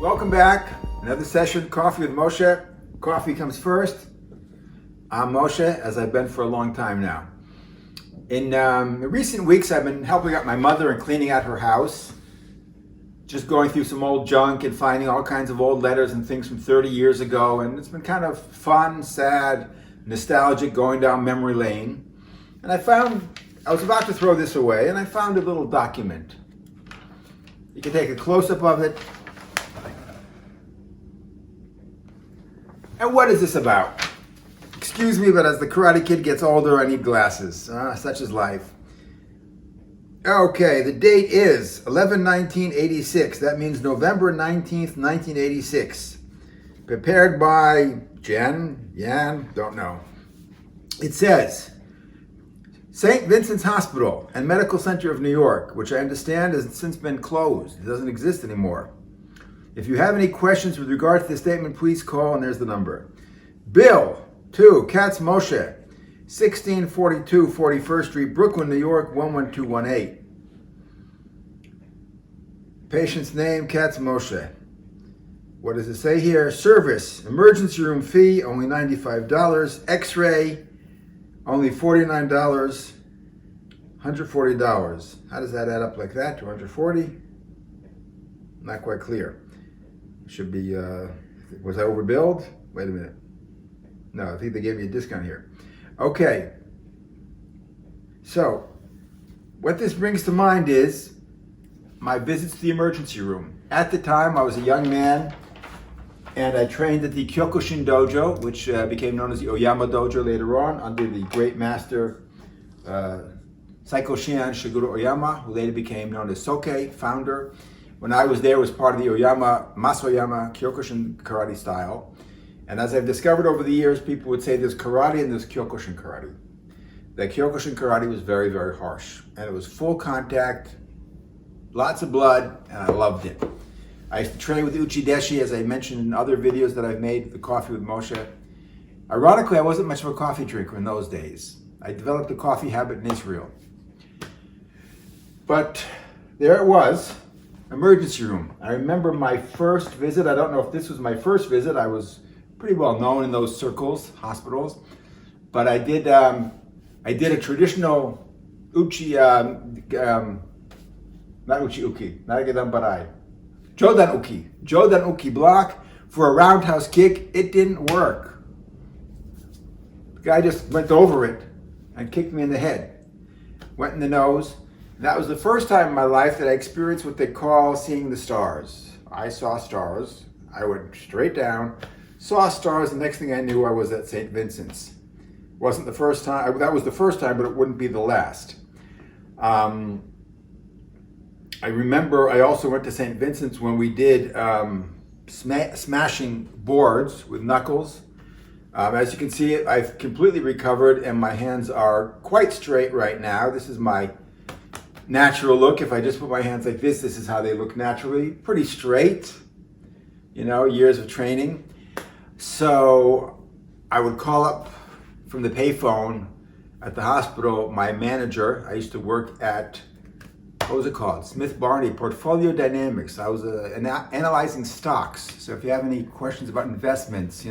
Welcome back. Another session, Coffee with Moshe. Coffee comes first. I'm Moshe, as I've been for a long time now. In recent weeks, I've been helping out my mother and cleaning out her house. Just going through some old junk and finding all kinds of old letters and things from 30 years ago. And it's been kind of fun, sad, nostalgic, going down memory lane. And I was about to throw this away, and I found a little document. You can take a close-up of it. And what is this about? Excuse me, but as the Karate Kid gets older, I need glasses. Such is life. Okay, the date is 11/19/86. That means November 19th, 1986. Prepared by Yan, don't know. It says, St. Vincent's Hospital and Medical Center of New York, which I understand has since been closed. It doesn't exist anymore. If you have any questions with regard to this statement, please call, and there's the number. Bill 2, Katz Moshe, 1642 41st Street, Brooklyn, New York, 11218. Patient's name, Katz Moshe. What does it say here? Service, emergency room fee, only $95. X-ray, only $49. $140. How does that add up like that? 240? Not quite clear. Should be, was I overbilled? Wait a minute. No, I think they gave me a discount here. Okay. So, what this brings to mind is my visits to the emergency room. At the time, I was a young man, and I trained at the Kyokushin Dojo, which became known as the Oyama Dojo later on, under the great master Saiko Shian Shiguro Oyama, who later became known as Soke, founder. When I was there, it was part of the Masoyama Kyokushin karate style. And as I've discovered over the years, people would say there's karate and there's Kyokushin karate. The Kyokushin karate was very, very harsh. And it was full contact, lots of blood, and I loved it. I used to train with Uchideshi, as I mentioned in other videos that I've made, the Coffee with Moshe. Ironically, I wasn't much of a coffee drinker in those days. I developed a coffee habit in Israel. But there it was. Emergency room. I remember my first visit. I don't know if this was my first visit. I was pretty well known in those circles, hospitals. But I did a traditional not uchi-uki, Naragedan Barai. Jodan uki block for a roundhouse kick. It didn't work. The guy just went over it and kicked me in the head. Went in the nose. That was the first time in my life that I experienced what they call seeing the stars. I saw stars. I went straight down, saw stars. The next thing I knew, I was at St. Vincent's. Wasn't the first time. That was the first time, but it wouldn't be the last. I remember I also went to St. Vincent's when we did smashing boards with knuckles. As you can see, I've completely recovered, and my hands are quite straight right now. This is my natural look. If I just put my hands like this is how they look naturally. Pretty straight, years of training. So I would call up from the payphone at the hospital my manager. I used to work at, what was it called? Smith Barney, Portfolio Dynamics. I was analyzing stocks. So if you have any questions about investments,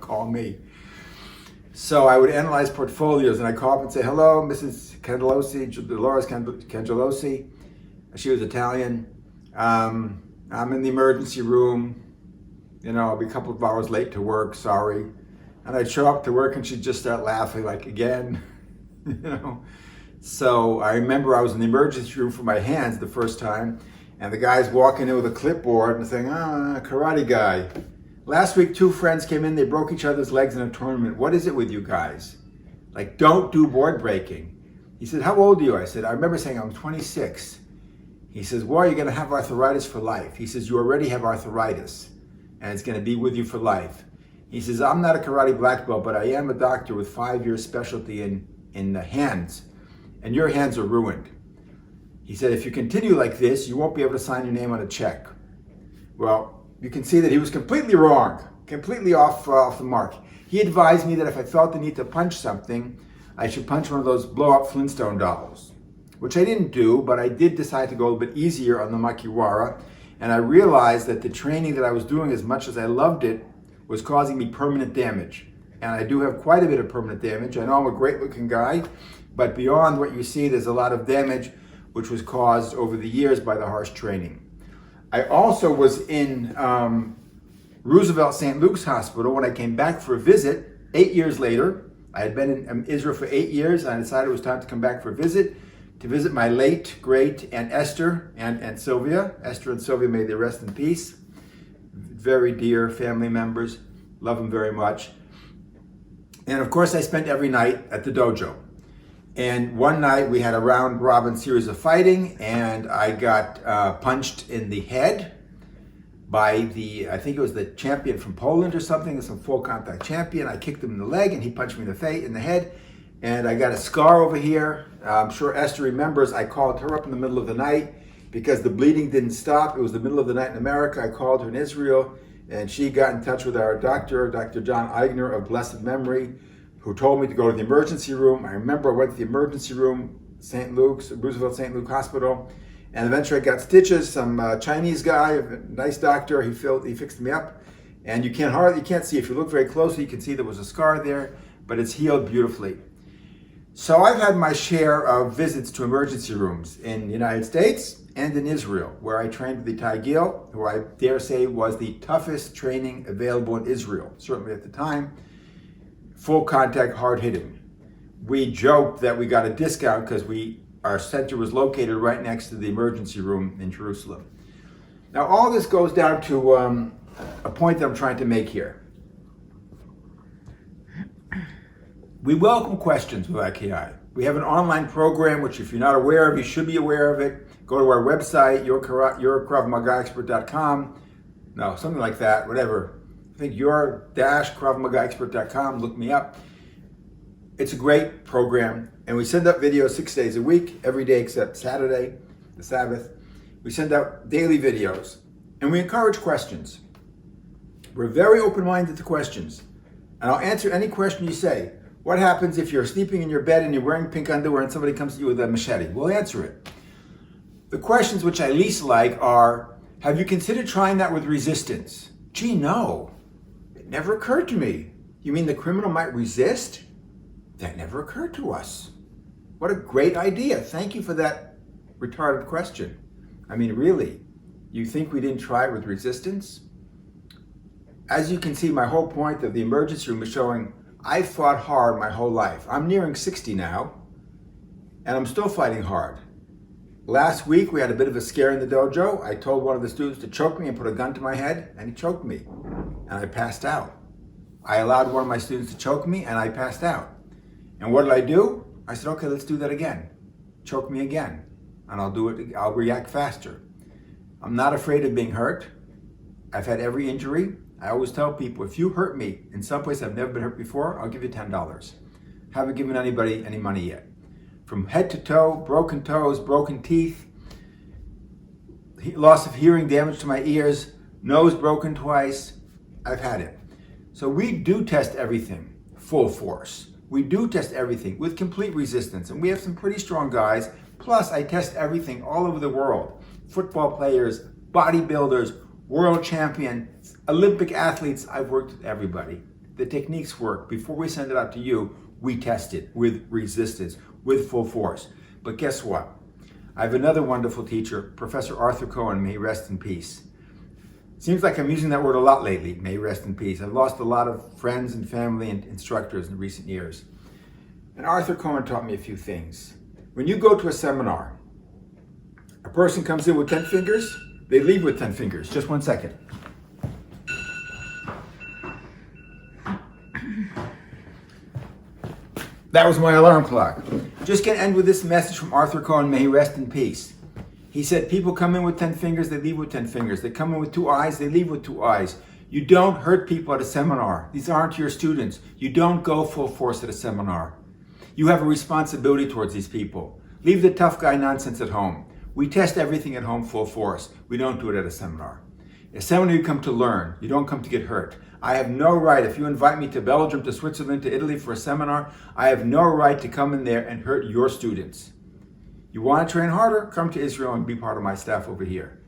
call me. So I would analyze portfolios, and I'd call up and say, hello, Mrs. Cangelosi, Dolores Cangelosi. She was Italian. I'm in the emergency room. I'll be a couple of hours late to work, sorry. And I'd show up to work, and she'd just start laughing, like, again, So I remember I was in the emergency room for my hands the first time, and the guy's walking in with a clipboard and saying, karate guy. Last week, 2 friends came in, they broke each other's legs in a tournament. What is it with you guys? Like, don't do board breaking. He said, how old are you? I said, I remember saying I'm 26. He says, well, you're gonna have arthritis for life. He says, you already have arthritis, and it's gonna be with you for life. He says, I'm not a karate black belt, but I am a doctor with 5 years specialty in the hands, and your hands are ruined. He said, if you continue like this, you won't be able to sign your name on a check. Well, you can see that he was completely wrong, completely off the mark. He advised me that if I felt the need to punch something, I should punch one of those blow-up Flintstone dolls, which I didn't do, but I did decide to go a little bit easier on the Makiwara And I realized that the training that I was doing, as much as I loved it, was causing me permanent damage. And I do have quite a bit of permanent damage. I know I'm a great looking guy, but beyond what you see, there's a lot of damage which was caused over the years by the harsh training. I also was in Roosevelt St. Luke's Hospital when I came back for a visit 8 years later. I had been in Israel for 8 years, and I decided it was time to come back for a visit, to visit my late great Aunt Esther and Sylvia. Esther and Sylvia, may they rest in peace. Very dear family members, love them very much. And of course, I spent every night at the dojo. And one night we had a round robin series of fighting, and I got punched in the head by I think it was the champion from Poland or something, some full contact champion. I kicked him in the leg and he punched me in the head. And I got a scar over here. I'm sure Esther remembers I called her up in the middle of the night because the bleeding didn't stop. It was the middle of the night in America. I called her in Israel, and she got in touch with our doctor, Dr. John Eigner of blessed memory, who told me to go to the emergency room. I remember I went to the emergency room, Roosevelt St. Luke Hospital, and eventually I got stitches. Some Chinese guy, a nice doctor, he fixed me up. And you can't see. If you look very closely, you can see there was a scar there, but it's healed beautifully. So I've had my share of visits to emergency rooms in the United States and in Israel, where I trained with the Taigil, who I dare say was the toughest training available in Israel, certainly at the time. Full contact, hard hitting. We joked that we got a discount because our center was located right next to the emergency room in Jerusalem. Now all this goes down to a point that I'm trying to make here. We welcome questions with IKI. We have an online program, which if you're not aware of, you should be aware of it. Go to our website, YourKravMagaExpert.com. No, something like that, whatever. I think your-KravMagaExpert.com, look me up. It's a great program, and we send out videos 6 days a week, every day except Saturday, the Sabbath. We send out daily videos, and we encourage questions. We're very open-minded to questions, and I'll answer any question you say. What happens if you're sleeping in your bed and you're wearing pink underwear and somebody comes to you with a machete? We'll answer it. The questions which I least like are, have you considered trying that with resistance? Gee, no. It never occurred to me. You mean the criminal might resist? That never occurred to us. What a great idea. Thank you for that retarded question. I mean, really, you think we didn't try it with resistance? As you can see, my whole point of the emergency room is showing I fought hard my whole life. I'm nearing 60 now, and I'm still fighting hard. Last week, we had a bit of a scare in the dojo. I told one of the students to choke me and put a gun to my head, and he choked me, and I passed out. I allowed one of my students to choke me, and I passed out. And what did I do? I said, okay, let's do that again. Choke me again, and I'll react faster. I'm not afraid of being hurt. I've had every injury. I always tell people, if you hurt me in some place I've never been hurt before, I'll give you $10. Haven't given anybody any money yet. From head to toe, broken toes, broken teeth, loss of hearing, damage to my ears, nose broken twice, I've had it. So we do test everything full force. We do test everything with complete resistance, and we have some pretty strong guys. Plus, I test everything all over the world. Football players, bodybuilders, world champion, Olympic athletes. I've worked with everybody. The techniques work. Before we send it out to you, we test it with resistance, with full force. But guess what? I have another wonderful teacher, Professor Arthur Cohen, may he rest in peace. Seems like I'm using that word a lot lately, may he rest in peace. I've lost a lot of friends and family and instructors in recent years. And Arthur Cohen taught me a few things. When you go to a seminar, a person comes in with 10 fingers, they leave with 10 fingers. Just 1 second. That was my alarm clock. Just gonna end with this message from Arthur Cohen, may he rest in peace. He said, people come in with 10 fingers, they leave with 10 fingers. They come in with 2 eyes, they leave with 2 eyes. You don't hurt people at a seminar. These aren't your students. You don't go full force at a seminar. You have a responsibility towards these people. Leave the tough guy nonsense at home. We test everything at home full force. We don't do it at a seminar. A seminar you come to learn. You don't come to get hurt. I have no right, if you invite me to Belgium, to Switzerland, to Italy for a seminar, I have no right to come in there and hurt your students. You want to train harder? Come to Israel and be part of my staff over here.